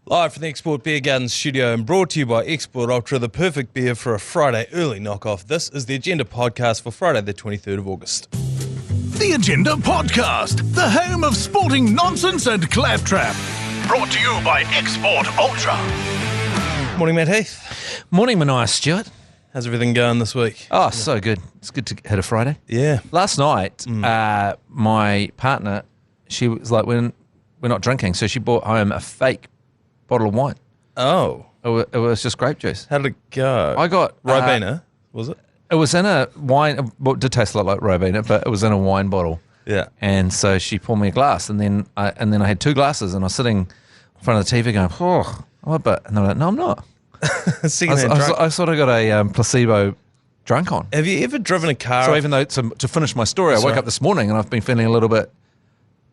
Live from the Export Beer Garden studio and brought to you by Export Ultra, the perfect beer for a Friday early knockoff. This is the Agenda podcast for Friday the 23rd of August. The Agenda podcast, the home of sporting nonsense and claptrap. Brought to you by Export Ultra. Morning, Matt Heath. Morning, Manaia Stewart. How's everything going this week? Oh, so good. It's good to hit a Friday. Yeah. Last night, my partner, she was like, we're not drinking, so she brought home a fake bottle of wine. Oh. It was just grape juice. How did it go? I got... Ribena, was it? It was in a wine... Well, it did taste a lot like Ribena, but it was in a wine bottle. Yeah. And so she poured me a glass, and then I had two glasses, and I was sitting in front of the TV going, oh, I'm a bit... And I'm like, no, I'm not. I sort of got a placebo drunk on. Have you ever driven a car? So even though, to finish my story, I woke up this morning, and I've been feeling a little bit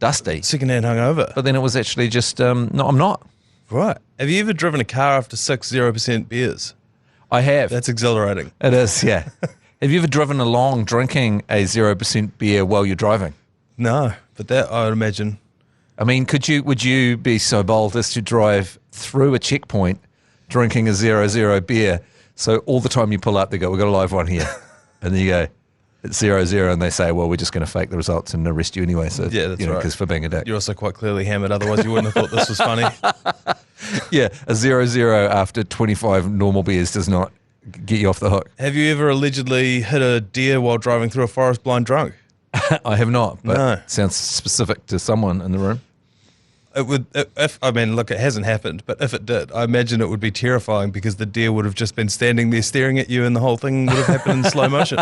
dusty. Secondhand hungover. But then it was actually just, no, I'm not. Right. Have you ever driven a car after 6 0% beers? I have. That's exhilarating. It is, yeah. Have you ever driven along drinking a 0% beer while you're driving? No, but that I would imagine. I mean, would you be so bold as to drive through a checkpoint drinking a 0.0 beer? So all the time you pull up, they go, we've got a live one here. And then you go, it's 0.0, and they say, well, we're just going to fake the results and arrest you anyway. So, yeah, that's right. Because for being a dick. You're also quite clearly hammered, otherwise you wouldn't have thought this was funny. Yeah, a 0.0 after 25 normal beers does not get you off the hook. Have you ever allegedly hit a deer while driving through a forest blind drunk? I have not, but No. it sounds specific to someone in the room. It would, look, it hasn't happened, but if it did, I imagine it would be terrifying because the deer would have just been standing there staring at you and the whole thing would have happened in slow motion.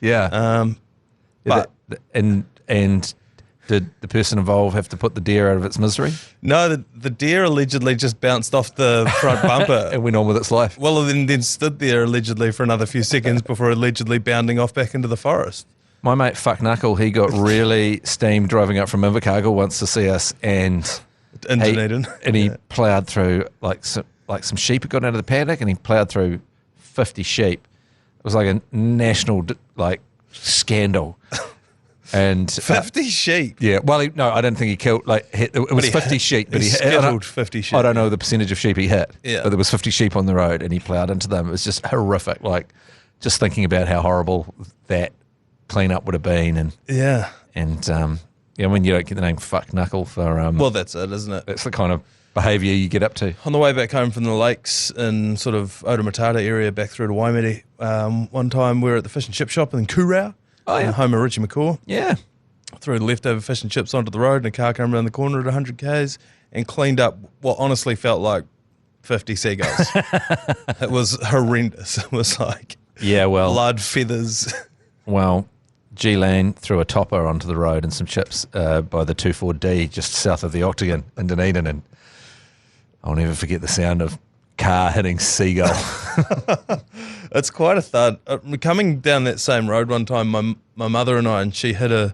Yeah. But and did the person involved have to put the deer out of its misery? no, the deer allegedly just bounced off the front bumper. And went on with its life. Well, then stood there allegedly for another few seconds before allegedly bounding off back into the forest. My mate Fuck Knuckle, he got really steamed driving up from Invercargill once to see us, and he ploughed through like some sheep had gotten out of the paddock, and he ploughed through 50 sheep. It was like a national scandal. And 50 sheep. Yeah, well, I don't think he killed. It was 50 sheep, but he skittled 50 sheep. I don't know the percentage of sheep he hit. Yeah. But there was 50 sheep on the road, and he ploughed into them. It was just horrific. Like, just thinking about how horrible that cleanup would have been, and when you don't get the name Fuck Knuckle for Well, that's it, isn't it? that's the kind of behaviour you get up to. On the way back home from the lakes in sort of Otamatata area back through to Waimiri, one time we were at the fish and chip shop in Kurau, home of Richie McCaw. Yeah. Threw leftover fish and chips onto the road, and a car came around the corner at 100 k's and cleaned up what honestly felt like 50 seagulls. It was horrendous. It was like blood, feathers. Well, G-Lane threw a topper onto the road and some chips by the 24D just south of the Octagon in Dunedin, and I'll never forget the sound of car hitting seagull. It's quite a thud. Coming down that same road one time, my mother and I, and she hit a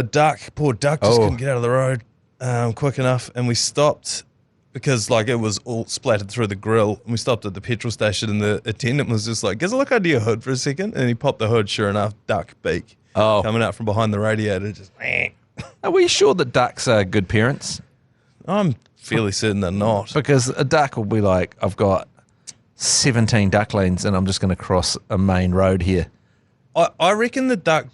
duck. Poor duck just couldn't get out of the road quick enough, and we stopped because it was all splattered through the grill, and we stopped at the petrol station, and the attendant was just like, "Give us a look under your hood for a second," and he popped the hood. Sure enough, duck beak coming out from behind the radiator. Just. Are we sure that ducks are good parents? I'm fairly certain they're not. Because a duck will be like, I've got 17 ducklings and I'm just going to cross a main road here. I reckon the duck,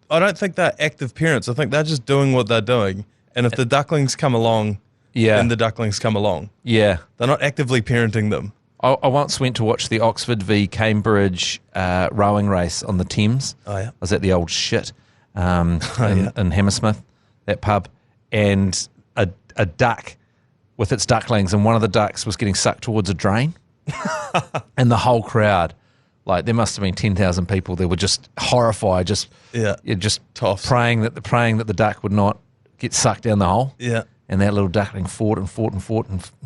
I don't think they're active parents. I think they're just doing what they're doing. And if the ducklings come along, then the ducklings come along. Yeah. They're not actively parenting them. I once went to watch the Oxford v Cambridge rowing race on the Thames. Oh, yeah. I was at the old shit in Hammersmith, that pub, and a duck with its ducklings, and one of the ducks was getting sucked towards a drain. And the whole crowd, there must have been 10,000 people. They were just horrified, just toffs. praying that the duck would not get sucked down the hole. Yeah. And that little duckling fought and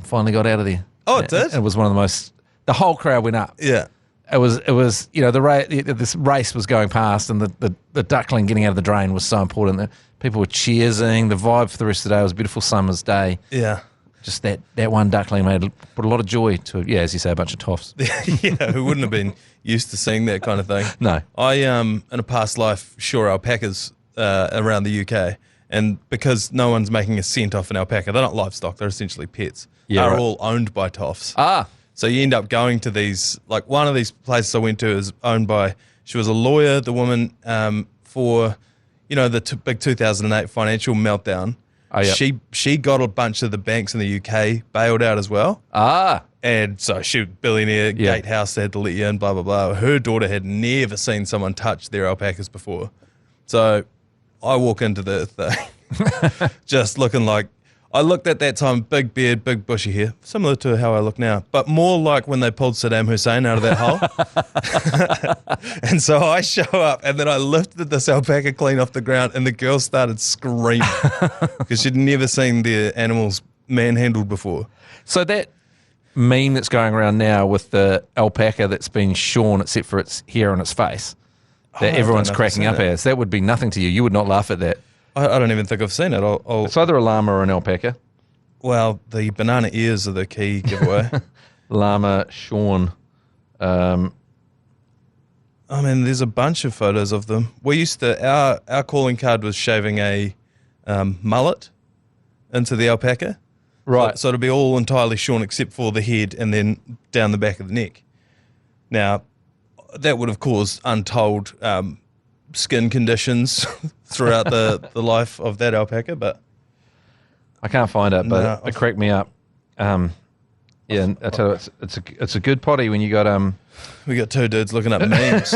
finally got out of there. Oh, it did? It was one of the most... The whole crowd went up. Yeah. It was this race was going past, and the duckling getting out of the drain was so important that people were cheersing. The vibe for the rest of the day was a beautiful summer's day. Yeah. Just that one duckling put a lot of joy to, as you say, a bunch of toffs. Yeah, who wouldn't have been used to seeing that kind of thing? No. I, in a past life, shore alpacas around the UK, And because no one's making a cent off an alpaca, they're not livestock, they're essentially pets. Yeah, they're right. all owned by toffs. Ah. So you end up going to these, like one of these places I went to is owned by, she was a lawyer, the woman, for, the big 2008 financial meltdown. Oh, yeah. She got a bunch of the banks in the UK bailed out as well. Ah. And so she was billionaire, Yeah. gatehouse, they had to let you in, blah, blah, blah. Her daughter had never seen someone touch their alpacas before. So I walk into the thing just looking like, I looked at that time, big beard, big bushy hair, similar to how I look now, but more like when they pulled Saddam Hussein out of that hole. And so I show up and then I lifted this alpaca clean off the ground and the girl started screaming because she'd never seen the animals manhandled before. So that meme that's going around now with the alpaca that's been shorn except for its hair on its face, that everyone's cracking up as, that would be nothing to you. You would not laugh at that. I don't even think I've seen it. It's either a llama or an alpaca. Well, the banana ears are the key giveaway. Llama, shorn. I mean, there's a bunch of photos of them. We used to, our calling card was shaving a mullet into the alpaca. Right. So it'll be all entirely shorn except for the head and then down the back of the neck. Now, that would have caused untold skin conditions throughout the life of that alpaca, but I can't find it, but it cracked me up. Yeah, and I tell you, it's a good potty when you got we got two dudes looking up memes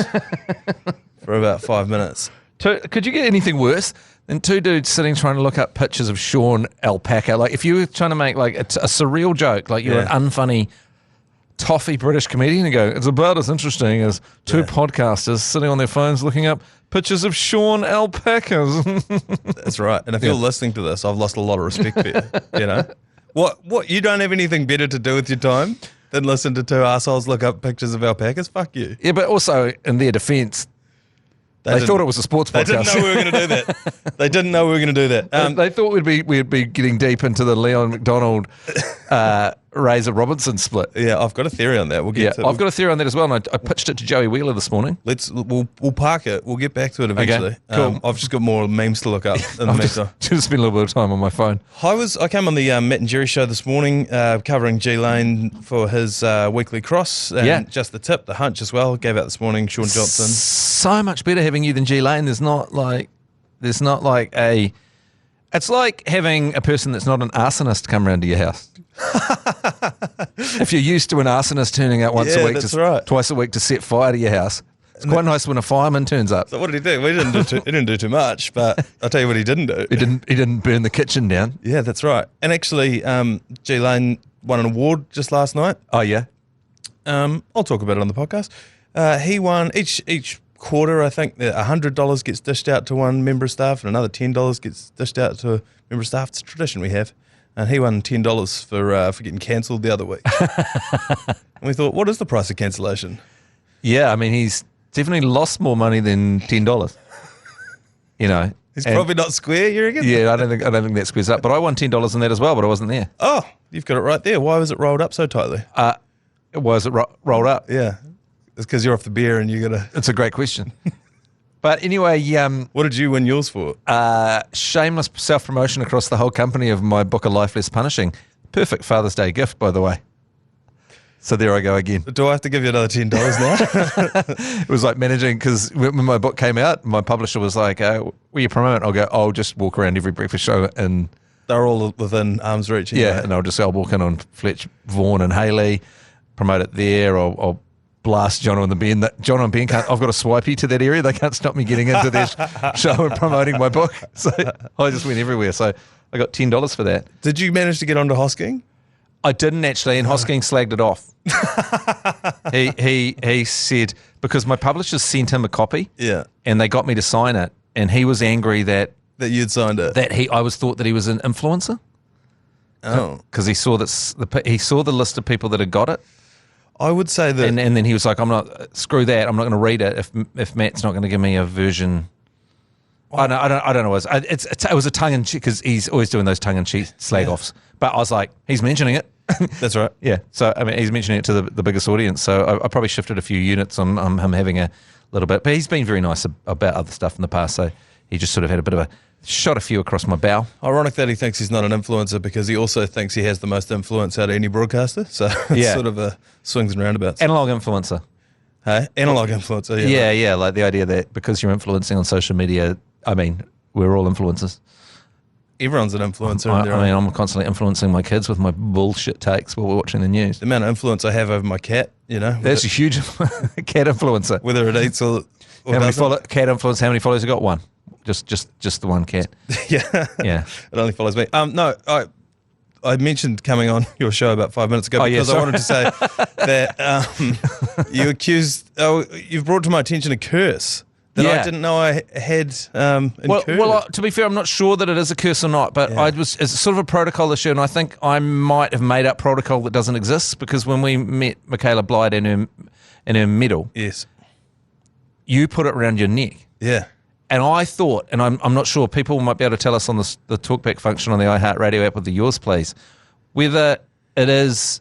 for about 5 minutes. Could you get anything worse than two dudes sitting trying to look up pictures of shorn alpaca? Like if you were trying to make like a surreal joke, like you're an unfunny toffee British comedian and go, it's about as interesting as two podcasters sitting on their phones looking up pictures of shorn alpacas. That's right. And if you're listening to this, I've lost a lot of respect for you. What? You don't have anything better to do with your time than listen to two assholes look up pictures of alpacas? Fuck you. Yeah, but also in their defence, they thought it was a sports podcast. They didn't know we were going to do that. They didn't know we were going to do that. They thought we'd be getting deep into the Leon MacDonald Razor Robinson split. Yeah, I've got a theory on that. We'll get to it. I've got a theory on that as well, and I pitched it to Joey Wheeler this morning. We'll park it. We'll get back to it eventually. Okay, cool. I've just got more memes to look up. I've just spent a little bit of time on my phone. I came on the Matt and Jerry show this morning, covering G Lane for his weekly cross. And just the tip, the hunch as well. Gave out this morning, Sean Johnson. So much better having you than G Lane. There's not like a. It's like having a person that's not an arsonist come around to your house. If you're used to an arsonist turning out once a week, twice a week to set fire to your house, it's quite nice when a fireman turns up. So what did he do? He didn't do too much, but I'll tell you what he didn't do. He didn't burn the kitchen down. Yeah, that's right. And actually, G Lane won an award just last night. Oh yeah. I'll talk about it on the podcast. He won each quarter, I think, $100 gets dished out to one member of staff and another $10 gets dished out to a member of staff. It's a tradition we have. And he won $10 for getting cancelled the other week. And we thought, what is the price of cancellation? Yeah, I mean, he's definitely lost more money than $10. He's probably not square, you reckon? Yeah, I don't think that squares up. But I won $10 on that as well, but I wasn't there. Oh, you've got it right there. Why was it rolled up so tightly? Was it rolled up? Yeah. It's because you're off the beer and you got to... It's a great question. But anyway... what did you win yours for? Shameless self-promotion across the whole company of my book, A Life Less Punishing. Perfect Father's Day gift, by the way. So there I go again. Do I have to give you another $10 now? It was like managing, because when my book came out, my publisher was like, will you promote it? I'll go, I'll just walk around every breakfast show and... They're all within arm's reach. Anyway. Yeah, and I'll walk in on Fletch, Vaughan and Haley, promote it there, or blast John and Ben. John and Ben can't. I've got a swipey to that area. They can't stop me getting into their show and promoting my book. So I just went everywhere. So I got $10 for that. Did you manage to get onto Hosking? I didn't actually, and Hosking slagged it off. He said, because my publishers sent him a copy, and they got me to sign it, and he was angry that you'd signed it. I was thought that he was an influencer. Oh, because he saw the list of people that had got it. I would say that, and then he was like, screw that. I'm not going to read it if Matt's not going to give me a version. I don't know. It was a tongue in cheek, because he's always doing those tongue in cheek slag offs. But I was like, he's mentioning it. That's right. Yeah. So I mean, he's mentioning it to the biggest audience. So I probably shifted a few units on him having a little bit. But he's been very nice about other stuff in the past. So he just sort of had a bit of a Shot a few across my bow. Ironic that he thinks he's not an influencer because he also thinks he has the most influence out of any broadcaster. So it's sort of a swings and roundabouts. Analog influencer. Hey? Analog influencer, yeah. Yeah, like the idea that because you're influencing on social media, I mean, we're all influencers. Everyone's an influencer. I'm constantly influencing my kids with my bullshit takes while we're watching the news. The amount of influence I have over my cat, That's a huge cat influencer. Whether it eats or how many cat influence, how many followers you got? One. Just the one cat. Yeah. It only follows me. No, I mentioned coming on your show about 5 minutes ago because I wanted to say that you've brought to my attention a curse that I didn't know I had incurred. Well, to be fair, I'm not sure that it is a curse or not, but it's sort of a protocol issue, and I think I might have made up protocol that doesn't exist because when we met Michaela Blyde in her medal, yes, you put it around your neck. Yeah. And I thought, and I'm not sure, people might be able to tell us on the talkback function on the iHeartradio app with the yours, please, whether it is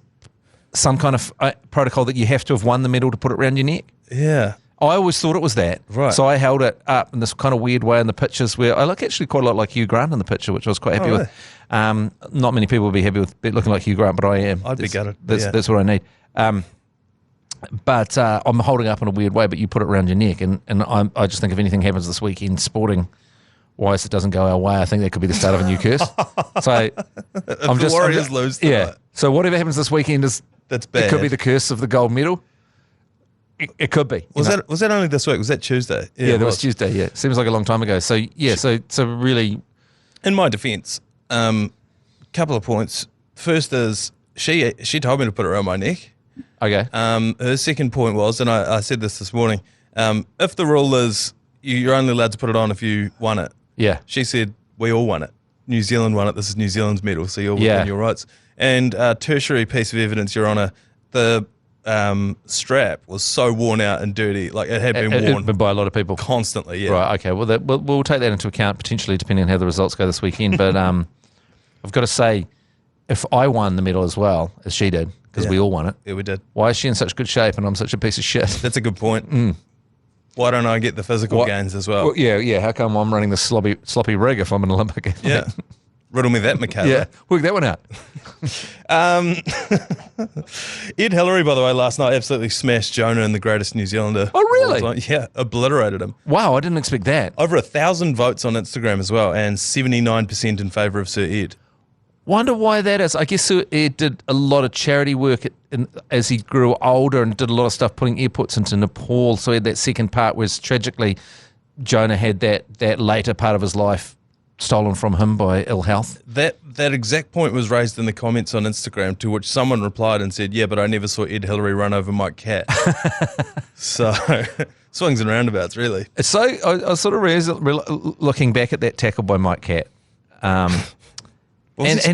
some kind of protocol that you have to have won the medal to put it around your neck. Yeah. I always thought it was that. Right. So I held it up in this kind of weird way in the pictures where I look actually quite a lot like Hugh Grant in the picture, which I was quite happy with. Not many people would be happy with looking like Hugh Grant, but I am. I'd be gutted. That's what I need. But I'm holding up in a weird way, but you put it around your neck. And I just think if anything happens this weekend, sporting-wise, it doesn't go our way, I think that could be the start of a new curse. So the Warriors lose tonight. Yeah. So whatever happens this weekend that's bad. It could be the curse of the gold medal. It could be. Was that only this week? Was that Tuesday? Yeah, that was Tuesday, yeah. Seems like a long time ago. So, so really... In my defence, couple of points. First is, she told me to put it around my neck. Okay. Her second point was, and I said this morning, if the rule is you're only allowed to put it on if you won it. Yeah. She said, we all won it. New Zealand won it. This is New Zealand's medal, so you're within your rights. And tertiary piece of evidence, Your Honour, the strap was so worn out and dirty, like it had been worn by a lot of people constantly. Yeah. Right. Okay. Well, we'll take that into account potentially, depending on how the results go this weekend. But I've got to say, if I won the medal as well as she did, because we all won it. Yeah, we did. Why is she in such good shape and I'm such a piece of shit? That's a good point. Why don't I get the physical gains as well? Yeah. How come I'm running the sloppy rig if I'm an Olympic athlete? Yeah. Riddle me that, Michaela. Yeah, work that one out. Ed Hillary, by the way, last night absolutely smashed Jonah in the greatest New Zealander. Oh, really? Yeah, obliterated him. Wow, I didn't expect that. Over 1,000 votes on Instagram as well, and 79% in favour of Sir Ed. Wonder why that is. I guess Sir Ed did a lot of charity work as he grew older and did a lot of stuff putting airports into Nepal. So he had that second part, whereas tragically Jonah had that later part of his life stolen from him by ill health. That exact point was raised in the comments on Instagram, to which someone replied and said, yeah, but I never saw Ed Hillary run over Mike Catt. So, swings and roundabouts, really. So, I sort of looking back at that tackle by Mike Catt, and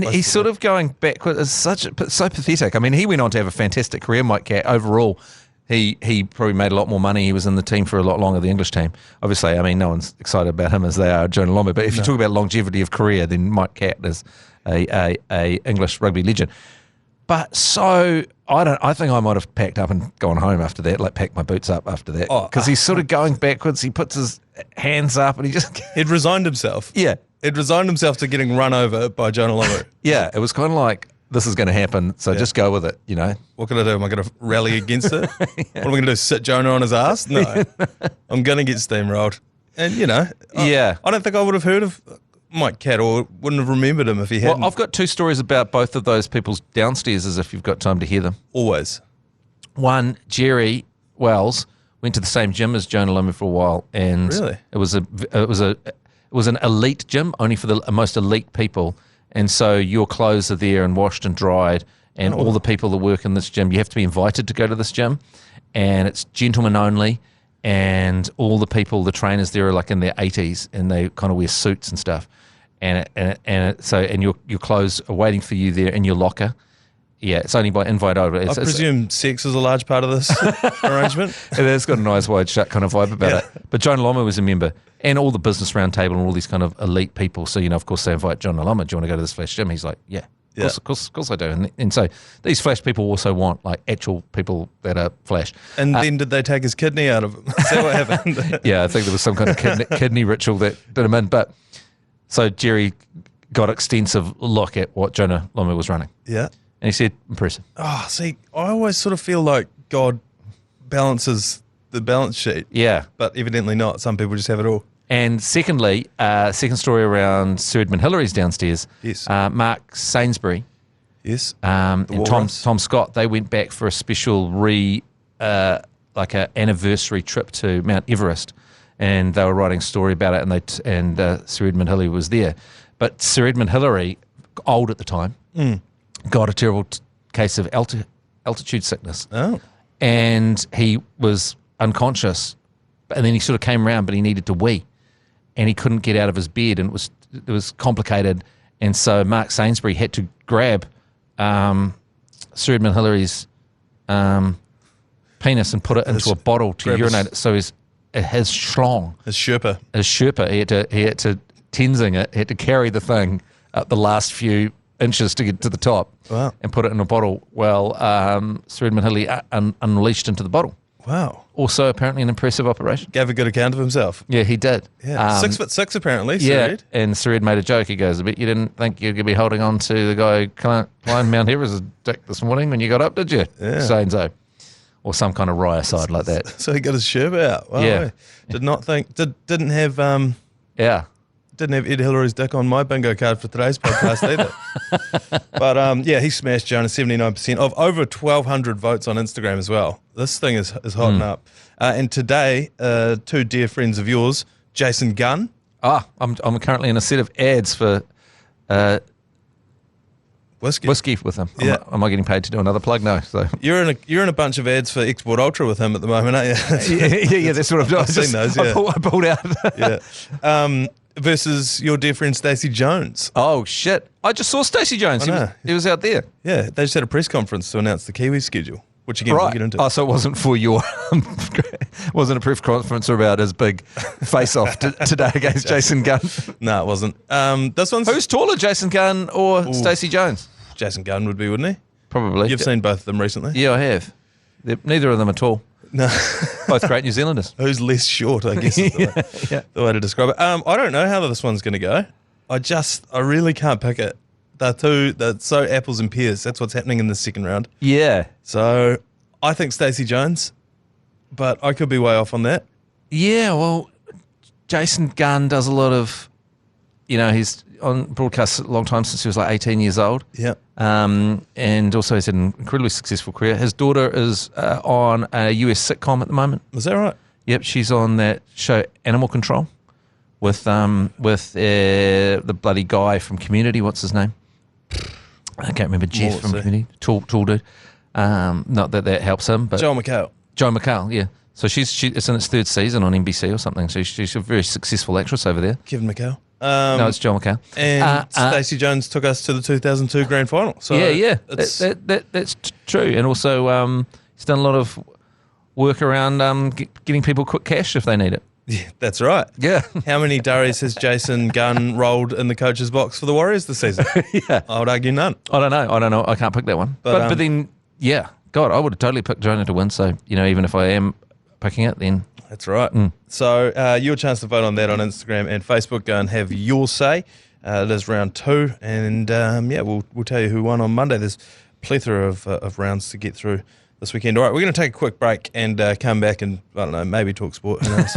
he's sort of going backwards. It's so pathetic. I mean, he went on to have a fantastic career, Mike Catt. Overall, he probably made a lot more money. He was in the team for a lot longer, the English team. Obviously, I mean, no one's excited about him as they are Jonah Lomu. But if you talk about longevity of career, then Mike Catt is a English rugby legend. But so I think I might have packed up and gone home after that, like packed my boots up after that, because he's sort of going backwards. He puts his hands up and he'd resigned himself. Yeah, he'd resigned himself to getting run over by Jonah Lomu. Yeah, it was kind of like, this is going to happen, so just go with it, you know. What can I do? Am I going to rally against it? What am I going to do, sit Jonah on his ass? No. I'm going to get steamrolled. And, you know, I don't think I would have heard of Mike Catt or wouldn't have remembered him if he hadn't. Well, I've got two stories about both of those people's downstairs, as if you've got time to hear them. Always. One, Jerry Wells went to the same gym as Jonah Lomu for a while, and really? it was an elite gym, only for the most elite people. And so your clothes are there and washed and dried, and all the people that work in this gym, you have to be invited to go to this gym, and it's gentlemen only, and all the people, the trainers there are like in their 80s, and they kind of wear suits and stuff, and your clothes are waiting for you there in your locker. Yeah, it's only by invite over. I presume sex is a large part of this arrangement. It has got an eyes wide shut kind of vibe about it. But Jonah Lomu was a member, and all the business roundtable and all these kind of elite people. So, you know, of course, they invite Jonah Lomu. Do you want to go to this Flash gym? He's like, of course I do. And so these Flash people also want like actual people that are Flash. And then did they take his kidney out of him? Is that what happened? Yeah, I think there was some kind of kidney ritual that did him in. But So Jerry got extensive look at what Jonah Lomu was running. Yeah. And he said, impressive. Oh, see, I always sort of feel like God balances the balance sheet. Yeah. But evidently not. Some people just have it all. And secondly, second story around Sir Edmund Hillary's downstairs. Yes. Mark Sainsbury. Yes. And Tom Scott, they went back for a special like an anniversary trip to Mount Everest, and they were writing a story about it, and Sir Edmund Hillary was there. But Sir Edmund Hillary, old at the time, got a terrible case of altitude sickness. Oh. And he was unconscious, and then he sort of came around, but he needed to wee, and he couldn't get out of his bed, and it was complicated. And so Mark Sainsbury had to grab Sir Edmund Hillary's penis and put it into a bottle to urinate it. So his schlong, his Sherpa, he had to tenzing it. He had to carry the thing up the last few inches to get to the top. Wow. And put it in a bottle. Well, Sir Edmund Hillary unleashed into the bottle. Wow. Also, apparently, an impressive operation. Gave a good account of himself. Yeah, he did. Yeah. 6'6" apparently. Sir Ed. And Sir Ed made a joke. He goes, "I bet you didn't think you'd be holding on to the guy who climbed Mount Everest's dick this morning when you got up, did you?" Yeah. So-and-so. Or some kind of wry side like that. So he got his Sherpa out. Wow. Yeah. Didn't have Ed Hillary's dick on my bingo card for today's podcast either. But he smashed Jonah 79% of over 1,200 votes on Instagram as well. This thing is hotting up. And today, two dear friends of yours, Jason Gunn. I'm currently in a set of ads for whiskey with him. Yeah. Am I getting paid to do another plug? No. So you're in a bunch of ads for Export Ultra with him at the moment, aren't you? yeah. That's what I've done. I've seen those. Yeah. I pulled out. Yeah. Versus your dear friend Stacey Jones. Oh shit! I just saw Stacey Jones. He was out there. Yeah, they just had a press conference to announce the Kiwis schedule, which again we'll get into. Oh, so it wasn't for your, wasn't a press conference about his big face-off today against Jason Gunn. No, it wasn't. This one's who's taller, Jason Gunn or Stacey Jones? Jason Gunn would be, wouldn't he? Probably. You've seen both of them recently. Yeah, I have. Neither of them are tall. No. Both great New Zealanders. Who's less short, I guess, is the way to describe it. I don't know how this one's going to go. I really can't pick it. They're so apples and pears. That's what's happening in the second round. Yeah. So I think Stacey Jones, but I could be way off on that. Yeah, well, Jason Gunn does a lot of, he's on broadcast a long time, since he was like 18 years old. Yeah. And also he's had an incredibly successful career. His daughter is on a US sitcom at the moment. Is that right? Yep, she's on that show Animal Control with the bloody guy from Community. What's his name? I can't remember. Jeff from Community. Tall dude. Not that helps him, but Joe McHale, yeah. So it's in its third season on NBC or something. So she's a very successful actress over there. Kevin McHale. No, it's Joe McHale. And Stacey Jones took us to the 2002 grand final. So yeah. That's true. And also he's done a lot of work around getting people quick cash if they need it. Yeah, that's right. Yeah. How many durries has Jason Gunn rolled in the coach's box for the Warriors this season? Yeah. I would argue none. I don't know. I can't pick that one. But then, yeah, God, I would have totally picked Jonah to win. So, even if I am picking it, then... That's right. So your chance to vote on that on Instagram and Facebook. Go and have your say. It is round 2. And, we'll tell you who won on Monday. There's a plethora of rounds to get through this weekend. All right, we're going to take a quick break and come back and, I don't know, maybe talk sport. Who knows?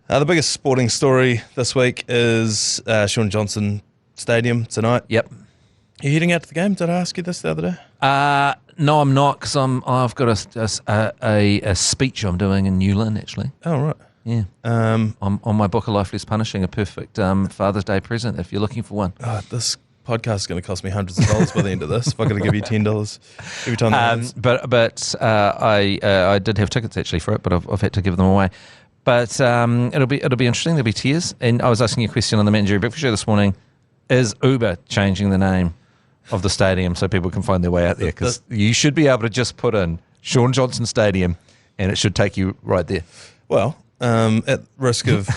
The biggest sporting story this week is Shaun Johnson Stadium tonight. Yep. Are you heading out to the game? Did I ask you this the other day? No, I'm not, because I've got a speech I'm doing in New Lynn, actually. Oh, right. Yeah. I'm on my book, A Life Less Punishing, a perfect Father's Day present if you're looking for one. This podcast is going to cost me hundreds of dollars by the end of this. If I'm going to give you $10 every time. But I did have tickets actually for it, but I've had to give them away. But it'll be interesting. There'll be tears. And I was asking you a question on the Man Jerry Breakfast Show this morning. Is Uber changing the name of the stadium so people can find their way out there? Because you should be able to just put in Shaun Johnson Stadium and it should take you right there. Well, at risk of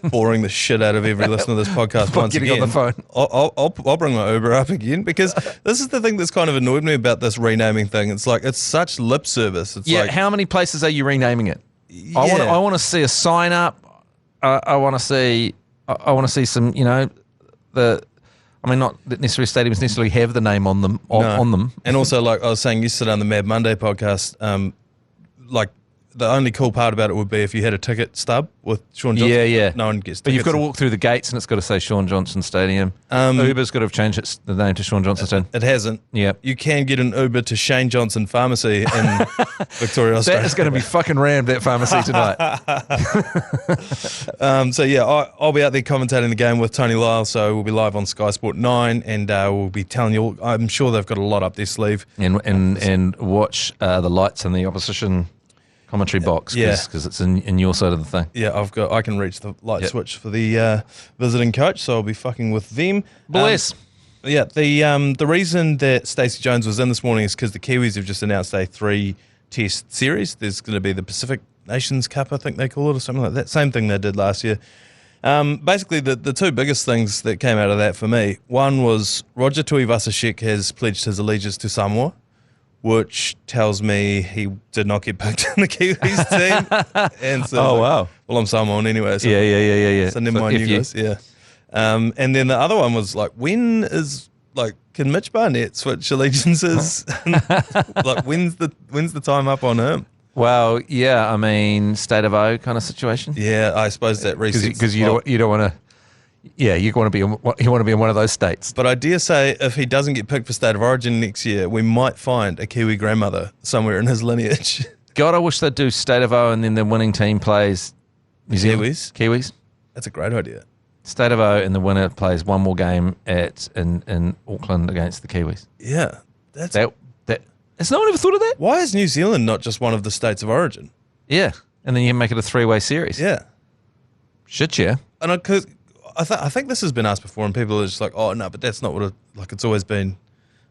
boring the shit out of every listener of this podcast once getting again, on the phone. I'll bring my Uber up again, because this is the thing that's kind of annoyed me about this renaming thing. It's like, it's such lip service. It's like, how many places are you renaming it? Yeah. I want to see a sign up. I want to see I want to see some, not that necessarily stadiums necessarily have the name on them. On them. And also, like I was saying yesterday on the Mad Monday podcast, the only cool part about it would be if you had a ticket stub with Shaun Johnson. Yeah. No one gets tickets. But you've got to walk through the gates and it's got to say Shaun Johnson Stadium. Uber's got to have changed the name to Shaun Johnson Stadium. It hasn't. Yeah. You can get an Uber to Shane Johnson Pharmacy in Victoria, Australia. That is going to be fucking rammed, that pharmacy tonight. I'll be out there commentating the game with Tony Lyle, so we'll be live on Sky Sport 9 and we'll be telling you, I'm sure they've got a lot up their sleeve. And watch the lights in the opposition commentary box because it's in your side of the thing. Yeah, I can reach the light switch for the visiting coach, so I'll be fucking with them. Bless. The reason that Stacey Jones was in this morning is because the Kiwis have just announced a 3-test series. There's going to be the Pacific Nations Cup, I think they call it, or something like that. Same thing they did last year. Basically, the two biggest things that came out of that for me, one was Roger Tuivasa-Sheck has pledged his allegiance to Samoa, which tells me he did not get picked in the Kiwis team. And so wow. Well, I'm Samoan anyway. So, Yeah. So never mind you guys. Yeah. And then the other one was can Mitch Barnett switch allegiances? When's the time up on him? Well, yeah, State of O kind of situation. Yeah, I suppose that resets because you don't want to. Yeah, you want to be in one of those states. But I dare say, if he doesn't get picked for State of Origin next year, we might find a Kiwi grandmother somewhere in his lineage. God, I wish they'd do State of O and then the winning team plays New Zealand. Kiwis. That's a great idea. State of O and the winner plays one more game in Auckland against the Kiwis. Yeah, that. Has no one ever thought of that? Why is New Zealand not just one of the states of origin? Yeah, and then you make it a 3-way series. Yeah, shit, yeah. And I think this has been asked before, and people are just like, "Oh no, but that's not what it's always been."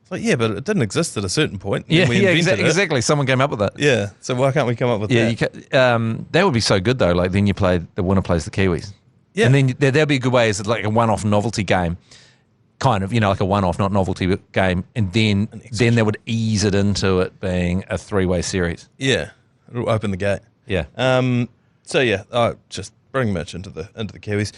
It's like, yeah, but it didn't exist at a certain point. Yeah, exactly. Someone came up with that. Yeah, so why can't we come up with that? Yeah, that would be so good though. Like then the winner plays the Kiwis. Yeah, and then there'll be a good way as like a one-off novelty game, kind of, like a one-off, not novelty game, and then they would ease it into it being a 3-way series. Yeah, it'll open the gate. Yeah. Just bring Mitch into the Kiwis.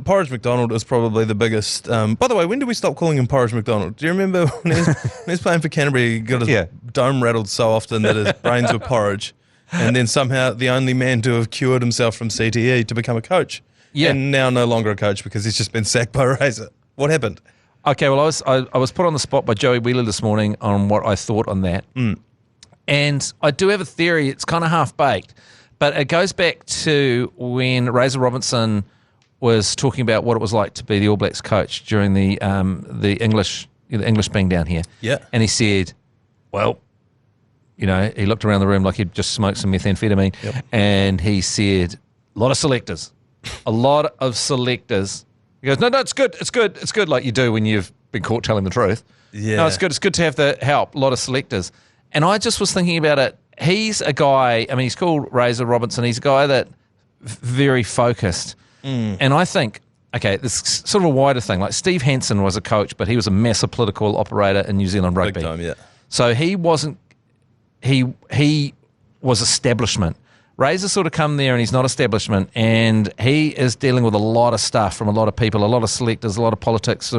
Porridge McDonald is probably the biggest. By the way, when did we stop calling him Porridge McDonald? Do you remember when he was playing for Canterbury? He got his dome rattled so often that his brains were porridge, and then somehow the only man to have cured himself from CTE to become a coach. Yeah. And now no longer a coach because he's just been sacked by Razor. What happened? Okay, well, I was put on the spot by Joey Wheeler this morning on what I thought on that. And I do have a theory. It's kind of half-baked. But it goes back to when Razor Robinson was talking about what it was like to be the All Blacks coach during the English being down here. Yeah. And he said, well, he looked around the room like he'd just smoked some methamphetamine. Yep. And he said, a lot of selectors. He goes, no, it's good, like you do when you've been caught telling the truth. Yeah. No, it's good to have the help, a lot of selectors. And I just was thinking about it. He's a guy, he's called Razor Robinson. He's a guy that very focused. And I think, this sort of a wider thing. Like Steve Hansen was a coach, but he was a massive political operator in New Zealand rugby. Big time, yeah. So he wasn't, he was establishment. Razor sort of come there and he's not establishment, and he is dealing with a lot of stuff from a lot of people, a lot of selectors, a lot of politics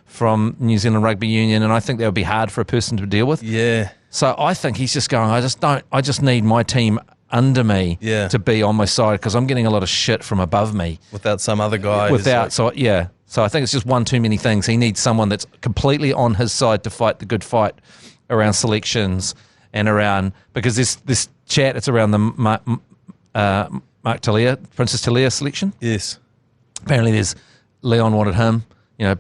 from New Zealand Rugby Union, and I think that would be hard for a person to deal with. Yeah. So I think he's just going, I just need my team under me to be on my side because I'm getting a lot of shit from above me. Without some other guy. So I think it's just one too many things. He needs someone that's completely on his side to fight the good fight around selections and around, because this chat, it's around the Mark Talia, Princess Talia selection. Yes. Apparently there's Leon wanted him,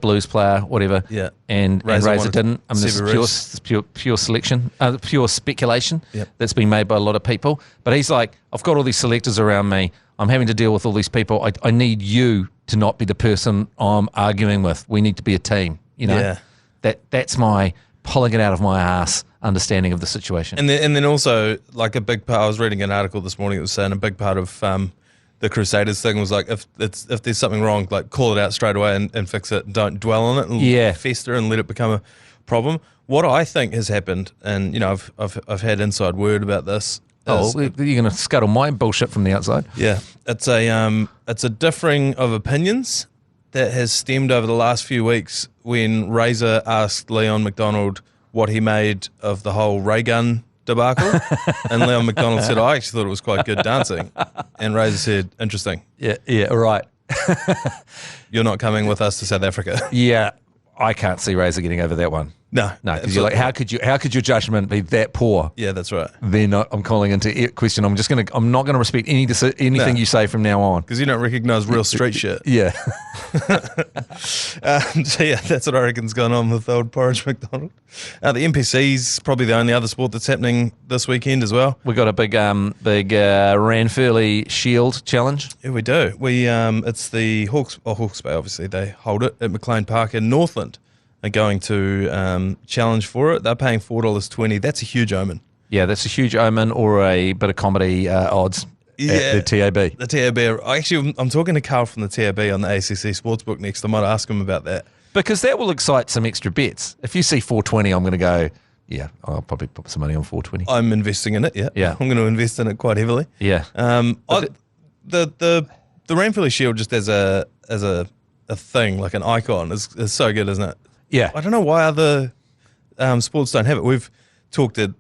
blues player, whatever. Yeah. And Razor didn't. This is pure selection, pure speculation that's been made by a lot of people. But he's like, I've got all these selectors around me. I'm having to deal with all these people. I need you to not be the person I'm arguing with. We need to be a team. Yeah. That's my pulling it out of my ass understanding of the situation. And then also, like, a big part, I was reading an article this morning that was saying a big part of the Crusaders thing was like, if there's something wrong, like, call it out straight away and fix it. Don't dwell on it and fester and let it become a problem. What I think has happened, and I've had inside word about this. You're going to scuttle my bullshit from the outside. Yeah, it's a differing of opinions that has stemmed over the last few weeks when Razor asked Leon MacDonald what he made of the whole ray gun debacle. And Leon MacDonald said, I actually thought it was quite good dancing. And Razor said, interesting. Yeah, right. You're not coming with us to South Africa. Yeah, I can't see Razor getting over that one. No, because you're like, how could your judgment be that poor? Yeah, that's right. Then I'm calling into question. I'm not gonna respect anything you say from now on because you don't recognise real street shit. Yeah. So yeah, that's what I reckon's going on with old Porridge McDonald. The NPC's probably the only other sport that's happening this weekend as well. We got a big Ranfurly Shield challenge. Yeah, we do. It's the Hawke's Bay. Obviously, they hold it at McLean Park in Northland. Are going to challenge for it. They're paying $4.20. That's a huge omen. Yeah, that's a huge omen, or a bit of comedy odds at the TAB. The TAB. I'm talking to Carl from the TAB on the ACC Sportsbook next. I might ask him about that. Because that will excite some extra bets. If you see 420, I'm going to go, yeah, I'll probably put some money on 420. I'm investing in it, yeah. I'm going to invest in it quite heavily. Yeah. The Ranfurly Shield just as a thing, like an icon, is so good, isn't it? Yeah. I don't know why other sports don't have it. We've talked at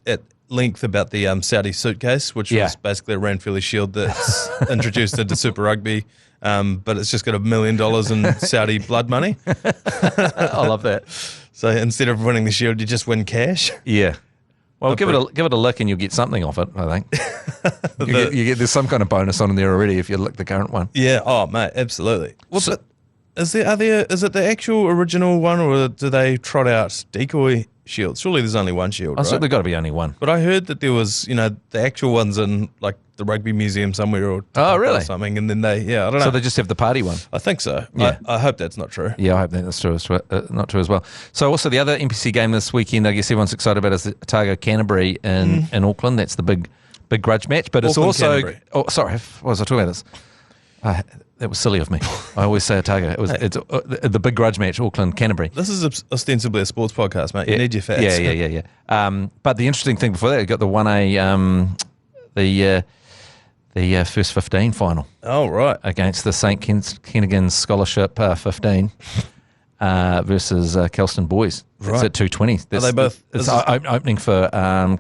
length about the Saudi suitcase, which was basically a Ranfurly Shield that's introduced into Super Rugby, but it's just got $1 million in Saudi blood money. I love that. So instead of winning the shield, you just win cash. Yeah. Well, give it a lick and you'll get something off it, I think. There's some kind of bonus on there already if you lick the current one. Yeah. Oh, mate, absolutely. Is it the actual original one, or do they trot out decoy shields? Surely there's only one shield, right? There's got to be only one. But I heard that there was, the actual ones in like the rugby museum somewhere, or something, and then I don't know. So they just have the party one. I think so. Yeah. I hope that's not true. Yeah, I hope that's true. Not true as well. So also the other NPC game this weekend, I guess everyone's excited about, is the Otago Canterbury in Auckland. That's the big grudge match. But it's also Canterbury. Oh, sorry, what was I talking about this? That was silly of me. I always say Otago. It's the big grudge match, Auckland Canterbury. This is ostensibly a sports podcast, mate. You need your facts. Yeah. But the interesting thing before that, you got the 1A, the first 15 final. Oh, right. Against the St. Kennigan's Scholarship 15 versus Kelston Boys. It's at 2:20. Are they both? It's opening for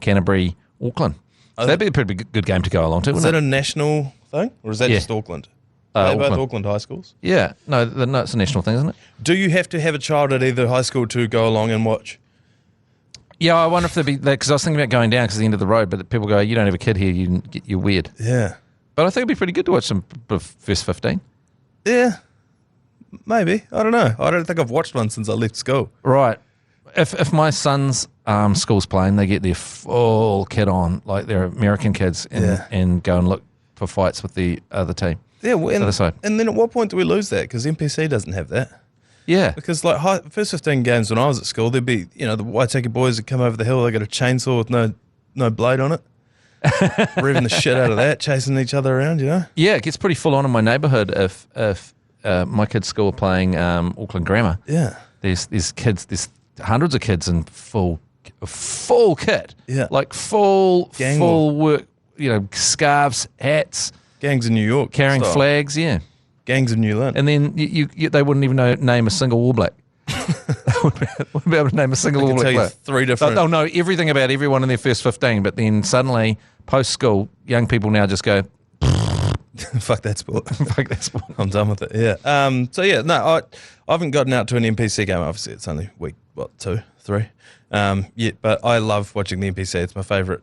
Canterbury, Auckland. So that'd be a pretty good game to go along to. Is that a national thing, or is that just Auckland? Are they both Auckland high schools? Yeah. No, it's a national thing, isn't it? Do you have to have a child at either high school to go along and watch? Yeah, I wonder if there'd be, because I was thinking about going down because it's the end of the road, but people go, you don't have a kid here, you're weird. Yeah. But I think it'd be pretty good to watch some first 15. Yeah. Maybe. I don't know. I don't think I've watched one since I left school. Right. If my son's school's playing, they get their full kit on, like they're American kids, and go and look for fights with the other team. Yeah, other side. And then at what point do we lose that? Because NPC doesn't have that. Yeah. Because like first 15 games when I was at school, there'd be, the Waitaki boys would come over the hill, they got a chainsaw with no blade on it. Revving the shit out of that, chasing each other around, Yeah, it gets pretty full on in my neighbourhood if my kids' school are playing Auckland Grammar. Yeah. There's kids, there's hundreds of kids in full kit. Yeah. Like full work, scarves, hats. Gangs in New York. Carrying flags, yeah. Gangs of New Lynn. And then they wouldn't even name a single All Black. They wouldn't be able to name a single All Black player. Three different... They'll know everything about everyone in their first 15, but then suddenly, post-school, young people now just go... Fuck that sport. Fuck that sport. I'm done with it, yeah. I haven't gotten out to an NPC game. Obviously, it's only week, 2, 3? But I love watching the NPC. It's my favourite.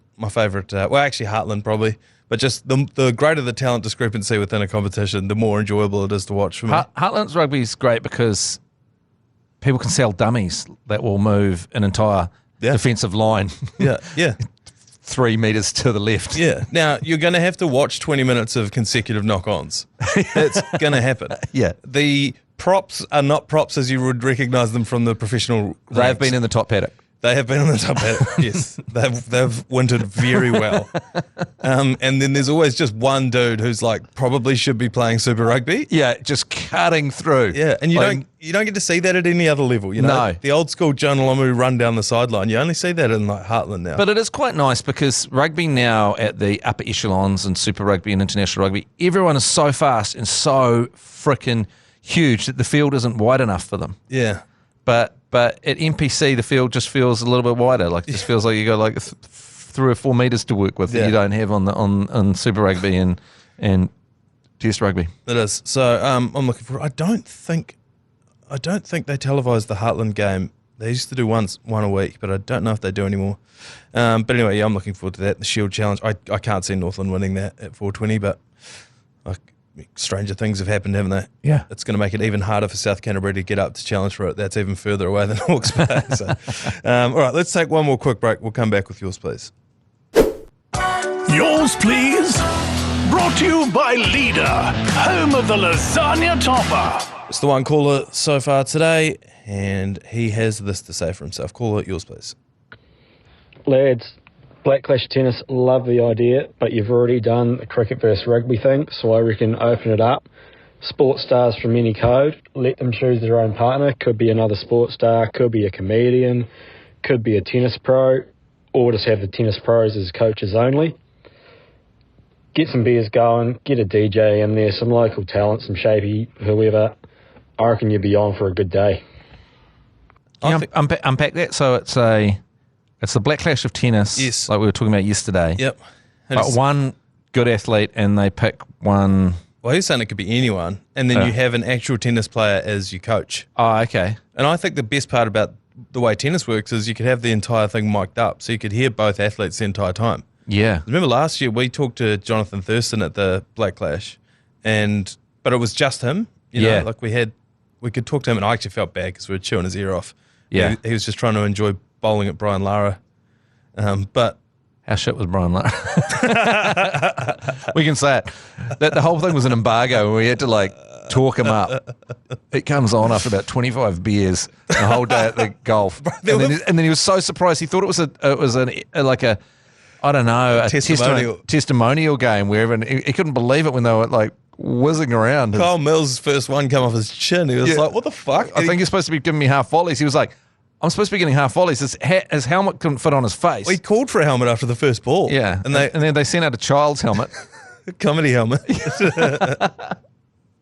Actually, Heartland probably. But just the greater the talent discrepancy within a competition, the more enjoyable it is to watch for me. Heartland's rugby is great because people can sell dummies that will move an entire defensive line. Yeah. 3 meters to the left. Yeah. Now, you're going to have to watch 20 minutes of consecutive knock-ons. That's going to happen. Yeah. The props are not props as you would recognise them from the professional ranks. They've been in the top paddock. They have been in the top paddock, yes. They've wintered very well. And then there's always just one dude who's probably should be playing Super Rugby. Yeah, just cutting through. Yeah, and you don't get to see that at any other level. No. The old school Jonah Lomu run down the sideline. You only see that in Heartland now. But it is quite nice because rugby now at the upper echelons and Super Rugby and international rugby, everyone is so fast and so freaking huge that the field isn't wide enough for them. Yeah. But at NPC, the field just feels a little bit wider. Like, it just feels like you got like 3 or 4 meters to work with that you don't have on Super Rugby and Test Rugby. It is. So I'm looking for. I don't think they televised the Heartland game. They used to do one a week, but I don't know if they do anymore. But anyway, I'm looking forward to that. The Shield Challenge. I can't see Northland winning that at 420, but stranger things have happened, haven't they? Yeah. It's going to make it even harder for South Canterbury to get up to challenge for it. That's even further away than Hawke's Bay. So, all right, let's take one more quick break. We'll come back with yours, please. Yours, please. Brought to you by Leader, home of the lasagna topper. It's the one caller so far today, and he has this to say for himself. Caller, yours, please. Lads, Black Clash Tennis, love the idea, but you've already done the cricket versus rugby thing, so I reckon open it up. Sports stars from any code, let them choose their own partner. Could be another sports star, could be a comedian, could be a tennis pro, or just have the tennis pros as coaches only. Get some beers going, get a DJ in there, some local talent, some shapey, whoever. I reckon you'll be on for a good day. Unpack that. So it's the Black Clash of tennis, yes, like we were talking about yesterday. Yep. But one good athlete, and they pick one. Well, he's saying it could be anyone, and then you have an actual tennis player as your coach. Oh, okay. And I think the best part about the way tennis works is you could have the entire thing mic'd up, so you could hear both athletes the entire time. Yeah. Remember last year we talked to Jonathan Thurston at the Black Clash, but it was just him. You know, like we could talk to him, and I actually felt bad because we were chewing his ear off. Yeah. He was just trying to enjoy bowling at Brian Lara. But how shit was Brian Lara? We can say it. That the whole thing was an embargo, and we had to talk him up. It comes on after about 25 beers the whole day at the golf, and then he was so surprised. He thought it was a testimonial game where he couldn't believe it when they were whizzing around. Kyle Mills' first one come off his chin. He was like, what the fuck? I think you're supposed to be giving me half volleys. He was like, I'm supposed to be getting half volleys. His helmet couldn't fit on his face. We called for a helmet after the first ball. Yeah. And then they sent out a child's helmet. A comedy helmet.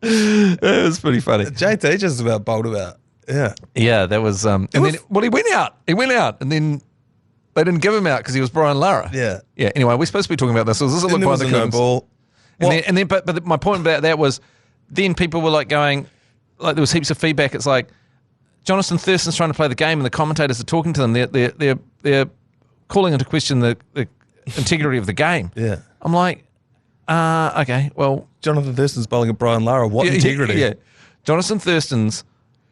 It was pretty funny. JT just about bowled about. Yeah. Yeah, that was... he went out. He went out, and then they didn't give him out because he was Brian Lara. Yeah. Yeah, anyway, we're supposed to be talking about this. So this is a look behind the curtains. No ball. But my point about that was then people were going... there was heaps of feedback. It's like... Jonathan Thurston's trying to play the game, and the commentators are talking to them. They're calling into question the integrity of the game. Yeah, I'm like, okay, well, Jonathan Thurston's bowling at Brian Lara. What integrity? Yeah, Jonathan Thurston's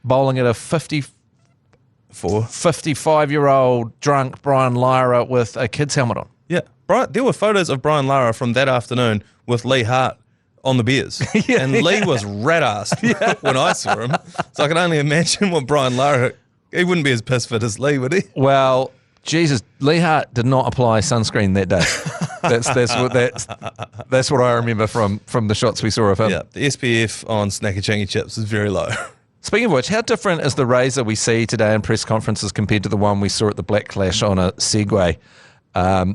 bowling at a 55-year-old drunk Brian Lara with a kid's helmet on. Yeah, there were photos of Brian Lara from that afternoon with Lee Hart on the beers. Lee was rat-assed when I saw him. So I can only imagine what Brian Lara... He wouldn't be as piss fit as Lee, would he? Well, Jesus, Lee Hart did not apply sunscreen that day. That's what I remember from the shots we saw of him. Yeah, the SPF on Snackachangi chips is very low. Speaking of which, how different is the Razor we see today in press conferences compared to the one we saw at the Black Clash on a Segway?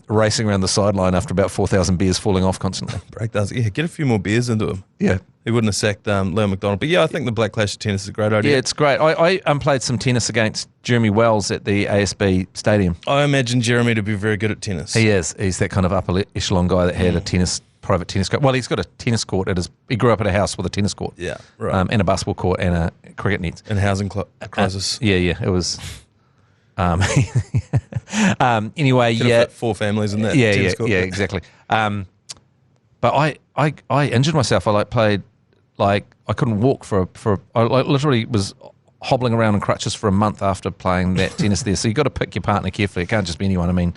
Racing around the sideline after about 4,000 beers falling off constantly. Breakdowns. Yeah, get a few more beers into him. Yeah. He wouldn't have sacked Leon MacDonald. But yeah, I think the Black Clash of tennis is a great idea. Yeah, it's great. I played some tennis against Jeremy Wells at the ASB Stadium. I imagine Jeremy to be very good at tennis. He is. He's that kind of upper echelon guy that had a private tennis court. Well, he's got a tennis court he grew up at a house with a tennis court. Yeah, right. And a basketball court and a cricket net. And housing crisis. Yeah, it was... anyway, could have fit 4 families in that. Yeah, exactly. But I injured myself. I played I couldn't walk I literally was hobbling around in crutches for a month after playing that tennis there. So you got to pick your partner carefully. It can't just be anyone. I mean,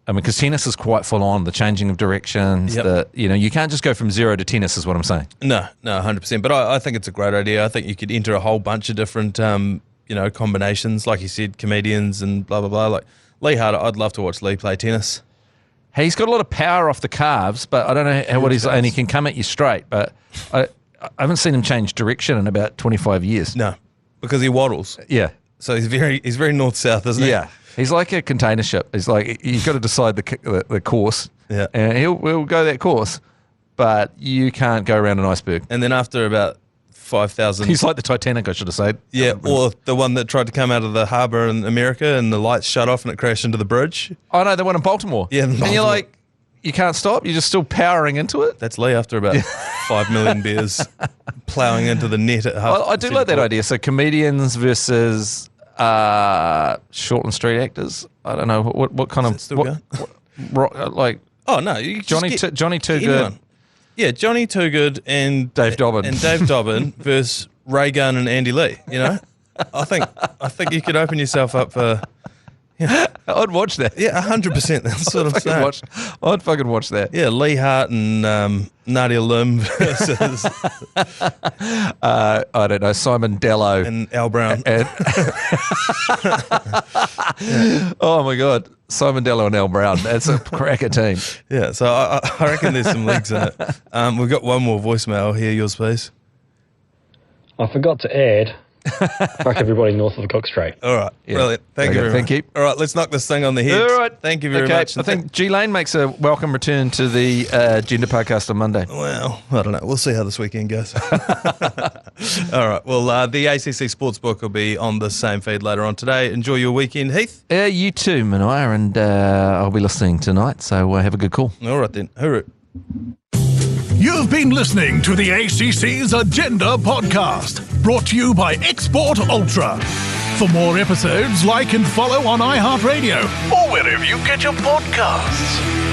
because tennis is quite full on. The changing of directions. You can't just go from 0 to tennis. Is what I'm saying. No, 100%. But I think it's a great idea. I think you could enter a whole bunch of different. Combinations, like you said, comedians and blah, blah, blah. Like Lee Hart, I'd love to watch Lee play tennis. He's got a lot of power off the calves, but I don't know what he's like. And he can come at you straight, but I haven't seen him change direction in about 25 years. No, because he waddles. Yeah. So he's very north-south, isn't he? Yeah. He's like a container ship. He's like, you've got to decide the course. Yeah. And he'll go that course, but you can't go around an iceberg. And then after about 5,000. He's like the Titanic, I should have said. Yeah, or the one that tried to come out of the harbour in America and the lights shut off and it crashed into the bridge. Oh, no, the one in Baltimore. Yeah, in And you're Baltimore. like, you can't stop? You're just still powering into it? That's Lee after about 5 million beers ploughing into the net at half. I do like that idea. So comedians versus Shortland Street actors. I don't know what kind of still going? like. Oh no, you Johnny Too Good. anyone. Yeah, Johnny Too Good and Dave Dobbin versus Ray Gunn and Andy Lee. You know, I think you could open yourself up for. Yeah. I'd watch that. Yeah, 100%. That's what I'm saying. I'd fucking watch that. Yeah, Lee Hart and Nadia Lim versus I don't know, Simon Dello and Al Brown. Oh my God, Simon Dello and Al Brown. That's a cracker team. Yeah, so I reckon there's some legs in it. We've got one more voicemail here. Yours, please. I forgot to add, fuck everybody north of the Cook Strait. All right, brilliant. Thank you very much. Thank you. All right, let's knock this thing on the head. All right. Thank you very much. I think G Lane makes a welcome return to the Gender Podcast on Monday. Well, I don't know. We'll see how this weekend goes. All right. Well, the ACC Sportsbook will be on the same feed later on today. Enjoy your weekend, Heath. You too, Manaia, and I'll be listening tonight, so have a good call. All right then. Hooroo. You've been listening to the ACC's Agenda Podcast, brought to you by Export Ultra. For more episodes, like and follow on iHeartradio or wherever you get your podcasts.